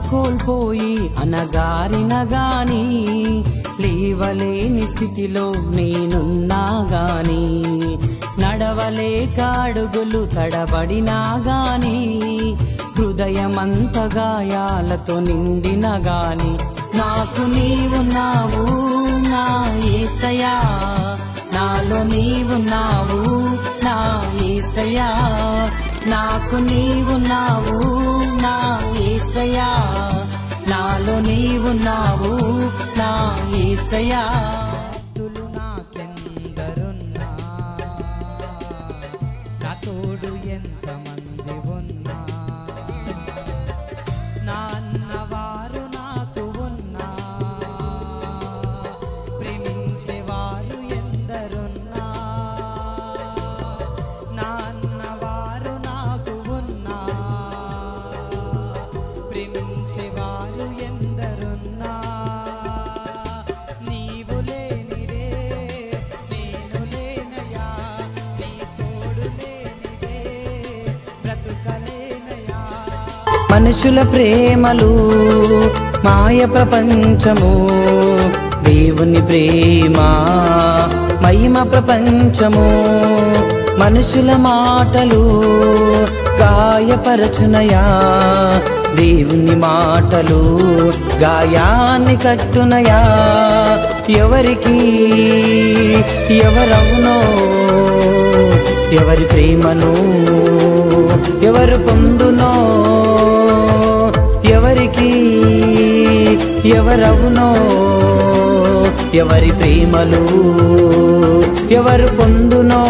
కోల్పోయి అనగారిన గాని లేవలేని స్థితిలో నేనున్నా గాని నడవలేక అడుగులు తడబడినా గాని హృదయమంత గాయాలతో నిండిన గాని నాకు నీవున్నావు నా యేసయ్యా నాలో నీవున్నావు నా యేసయ్యా నాకు నీవున్నావు నా యేసయ్యా నాలో నీవున్నావు నా యేసయ్యా భక్తులు నాకెందరున్నా నా తోడు ఎంతమంది ఉన్నా నా అన్నవారు నాకు ఉన్నా ప్రేమించేవారు ఎందరున్నా నా అన్నవారు నాకు ఉన్నా ప్రేమించేవారు ఎందరున్నా నీవు లేనిదే నేను లేనయా నీ తోడు లేనిదే బ్రతుకలేనయా మనుషుల ప్రేమలు మాయ ప్రపంచము దేవుని ప్రేమ మహిమ ప్రపంచము మనుషుల మాటలు గాయపరచునయా దేవుని మాటలు గాయాన్ని కట్టునయా ఎవరికి ఎవరవునో ఎవరి ప్రేమను ఎవరు పొందునో ఎవరికి ఎవరవునో ఎవరి ప్రేమలు ఎవరు పొందునో